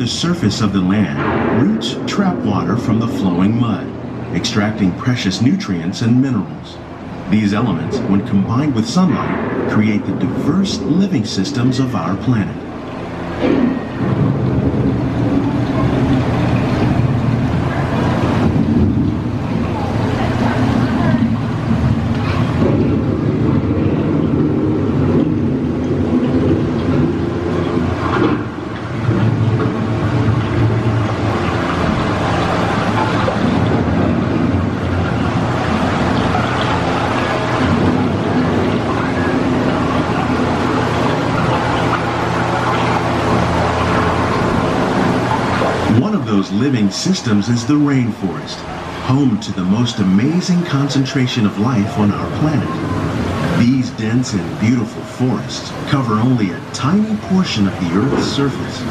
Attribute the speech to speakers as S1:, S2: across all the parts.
S1: surface of the land, roots trap water from the flowing mud, extracting precious nutrients and minerals. These elements, when combined with sunlight, create the diverse living systems of our planet. Those living systems is the rainforest, home to the most amazing concentration of life on our planet. These dense and beautiful forests cover only a tiny portion of the Earth's surface,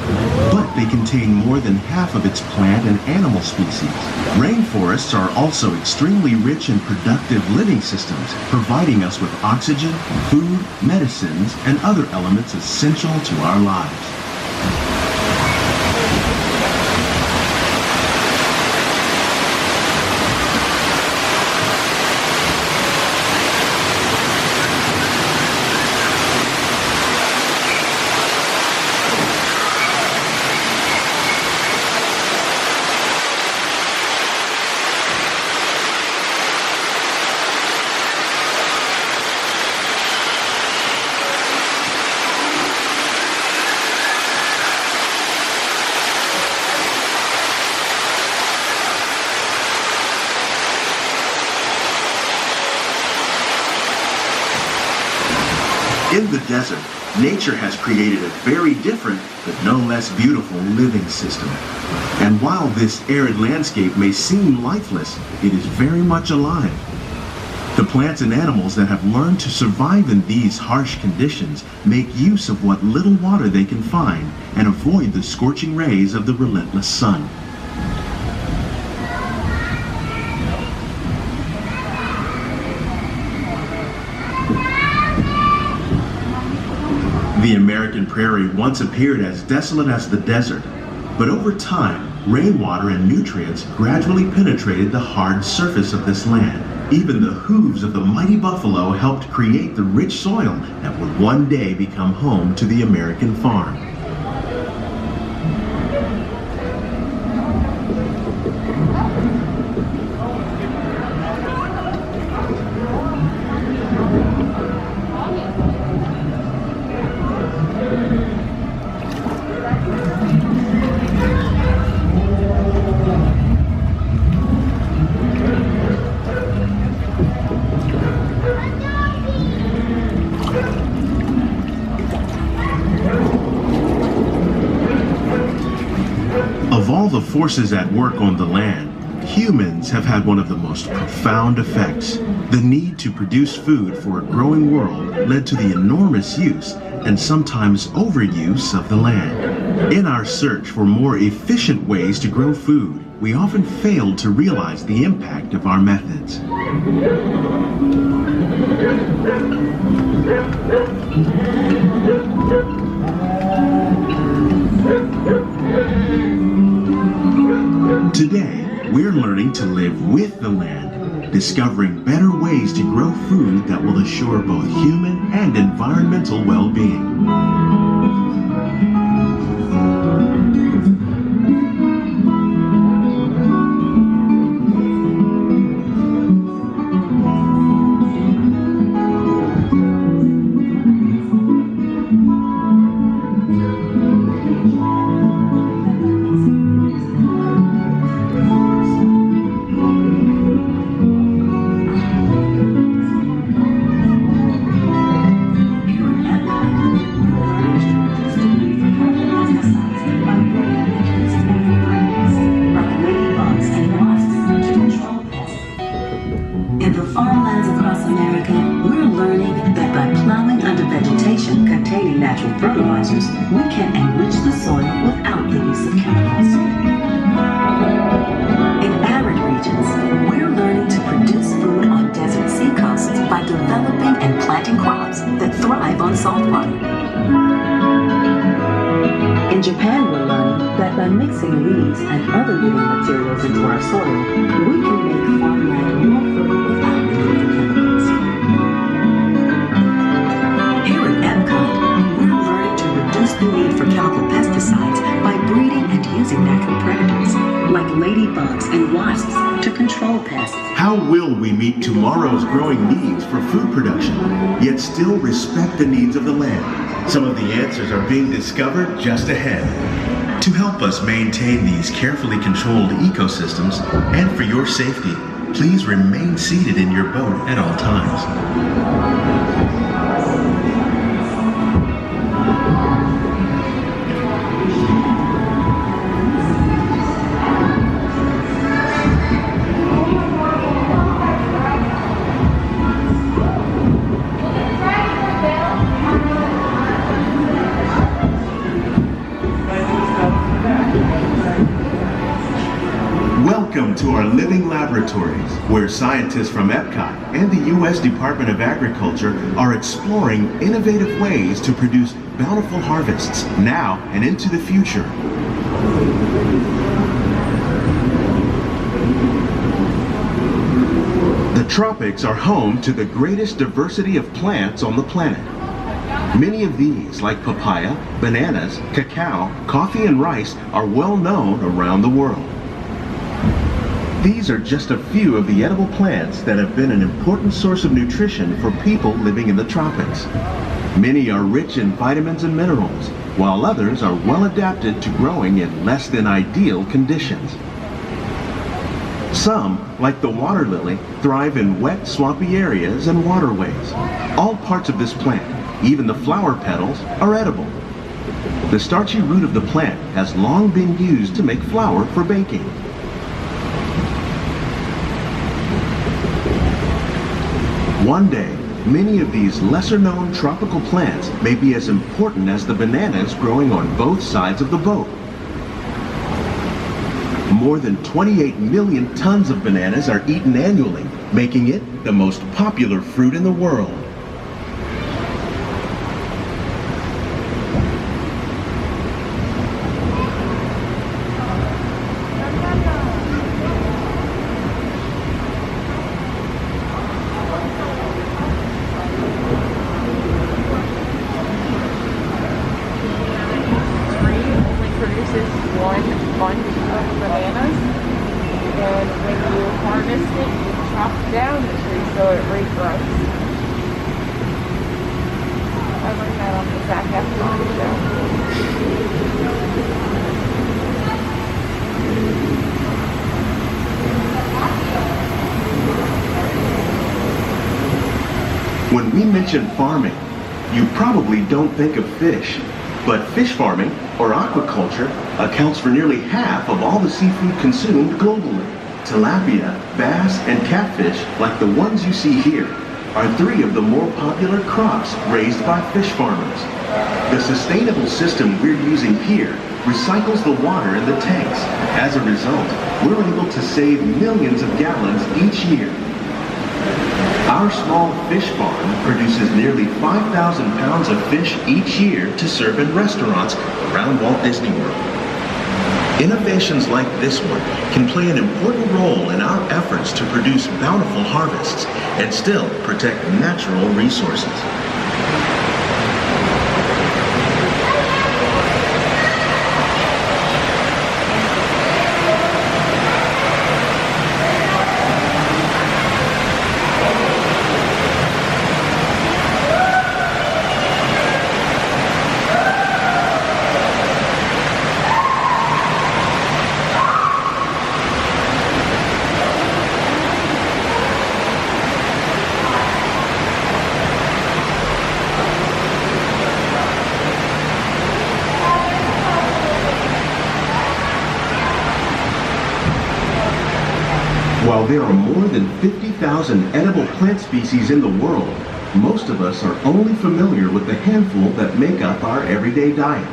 S1: but they contain more than half of its plant and animal species. Rainforests are also extremely rich and productive living systems, providing us with oxygen, food, medicines, and other elements essential to our lives. In the desert, nature has created a very different, but no less beautiful living system. And while this arid landscape may seem lifeless, it is very much alive. The plants and animals that have learned to survive in these harsh conditions make use of what little water they can find and avoid the scorching rays of the relentless sun. The American prairie once appeared as desolate as the desert, but over time, rainwater and nutrients gradually penetrated the hard surface of this land. Even the hooves of the mighty buffalo helped create the rich soil that would one day become home to the American farm. Of all the forces at work on the land, humans have had one of the most profound effects. The need to produce food for a growing world led to the enormous use and sometimes overuse of the land. In our search for more efficient ways to grow food, we often failed to realize the impact of our methods. Today, we're learning to live with the land, discovering better ways to grow food that will assure both human and environmental well-being.
S2: We can enrich the soil without the use of chemicals. In arid regions, we're learning to produce food on desert seacoasts by developing and planting crops that thrive on salt water. In Japan, we're learning that by leaves and other living materials into our soil, we can make farmland more fertile without the need for chemicals. Here at Epcot, we're learning to reduce the need for chemical pesticides by breeding and using natural predators, like ladybugs and wasps, to control pests.
S1: How will we meet tomorrow's growing needs for food production, yet still respect the needs of the land? Some of the answers are being discovered just ahead. To help us maintain these carefully controlled ecosystems, and for your safety, please remain seated in your boat at all times. Welcome to our living laboratories, where scientists from Epcot and the U.S. Department of Agriculture are exploring innovative ways to produce bountiful harvests now and into the future. The tropics are home to the greatest diversity of plants on the planet. Many of these, like papaya, bananas, cacao, coffee, and rice, are well known around the world. These are just a few of the edible plants that have been an important source of nutrition for people living in the tropics. Many are rich in vitamins and minerals, while others are well adapted to growing in less than ideal conditions. Some, like the water lily, thrive in wet, swampy areas and waterways. All parts of this plant, even the flower petals, are edible. The starchy root of the plant has long been used to make flour for baking. One day, many of these lesser-known tropical plants may be as important as the bananas growing on both sides of the boat. More than 28 million tons of bananas are eaten annually, making it the most popular fruit in the world.
S3: One bunch of bananas, and when you harvest it, you chop down the tree so it regrows. I learned that on the back after the show.
S1: When we mention farming, you probably don't think of fish. But fish farming, or aquaculture, accounts for nearly half of all the seafood consumed globally. Tilapia, bass, and catfish, like the ones you see here, are three of the more popular crops raised by fish farmers. The sustainable system we're using here recycles the water in the tanks. As a result, we're able to save millions of gallons each year. Our small fish farm produces nearly 5,000 pounds of fish each year to serve in restaurants around Walt Disney World. Innovations like this one can play an important role in our efforts to produce bountiful harvests and still protect natural resources. While there are more than 50,000 edible plant species in the world, most of us are only familiar with the handful that make up our everyday diet.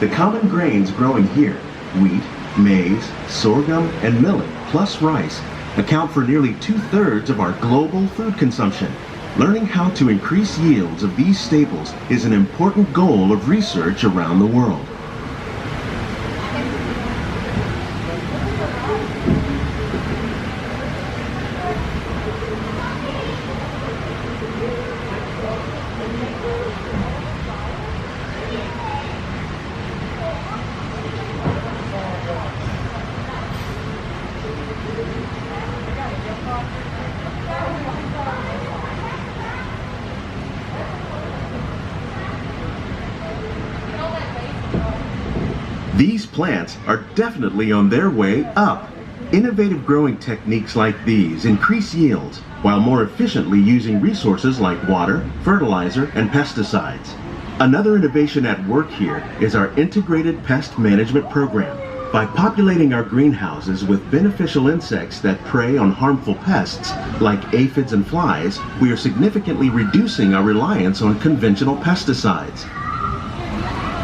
S1: The common grains growing here, wheat, maize, sorghum, and millet, plus rice, account for nearly 2/3 of our global food consumption. Learning how to increase yields of these staples is an important goal of research around the world. These plants are definitely on their way up. Innovative growing techniques like these increase yields while more efficiently using resources like water, fertilizer, and pesticides. Another innovation at work here is our integrated pest management program. By populating our greenhouses with beneficial insects that prey on harmful pests like aphids and flies, we are significantly reducing our reliance on conventional pesticides.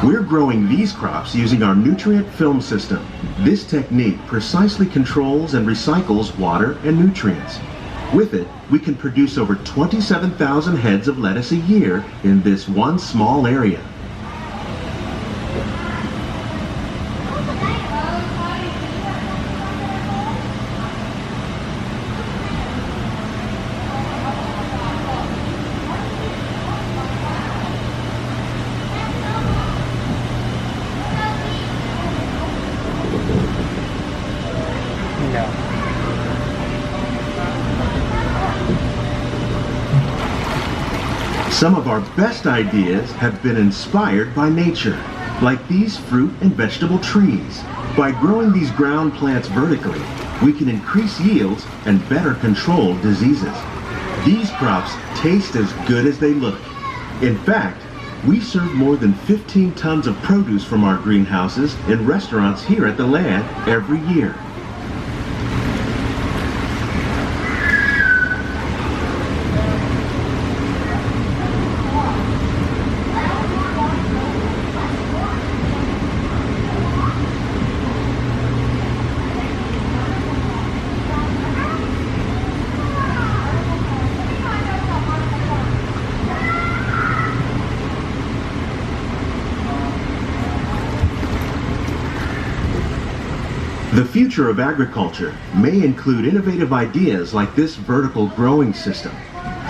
S1: We're growing these crops using our nutrient film system. This technique precisely controls and recycles water and nutrients. With it, we can produce over 27,000 heads of lettuce a year in this one small area. Some of our best ideas have been inspired by nature, like these fruit and vegetable trees. By growing these ground plants vertically, we can increase yields and better control diseases. These crops taste as good as they look. In fact, we serve more than 15 tons of produce from our greenhouses in restaurants here at the land every year. The future of agriculture may include innovative ideas like this vertical growing system.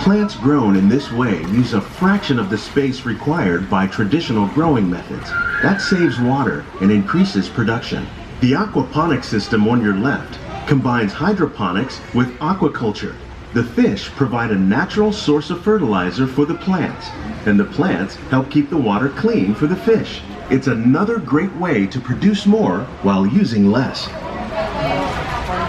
S1: Plants grown in this way use a fraction of the space required by traditional growing methods. That saves water and increases production. The aquaponics system on your left combines hydroponics with aquaculture. The fish provide a natural source of fertilizer for the plants, and the plants help keep the water clean for the fish. It's another great way to produce more while using less.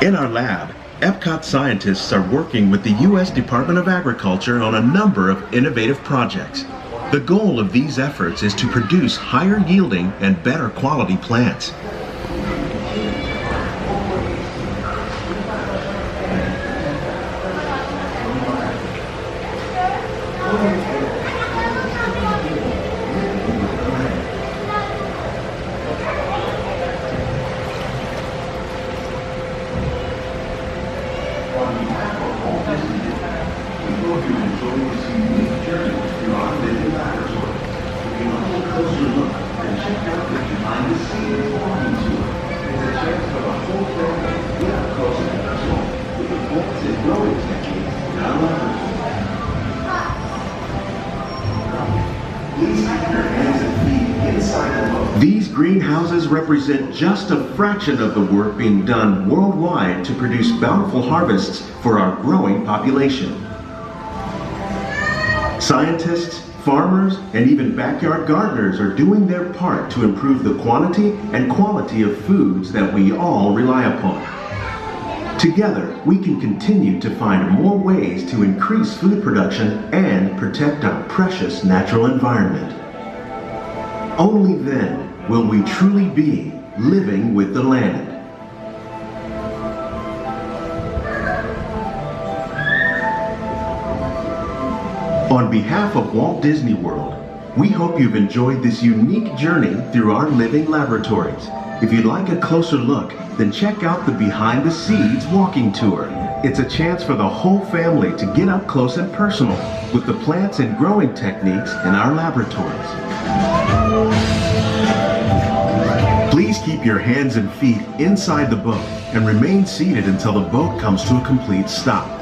S1: In our lab, Epcot scientists are working with the U.S. Department of Agriculture on a number of innovative projects. The goal of these efforts is to produce higher yielding and better quality plants. These greenhouses represent just a fraction of the work being done worldwide to produce bountiful harvests for our growing population. Scientists, farmers, and even backyard gardeners are doing their part to improve the quantity and quality of foods that we all rely upon. Together, we can continue to find more ways to increase food production and protect our precious natural environment. Only then will we truly be living with the land. On behalf of Walt Disney World, we hope you've enjoyed this unique journey through our living laboratories. If you'd like a closer look, then check out the Behind the Seeds walking tour. It's a chance for the whole family to get up close and personal with the plants and growing techniques in our laboratories. Please keep your hands and feet inside the boat and remain seated until the boat comes to a complete stop.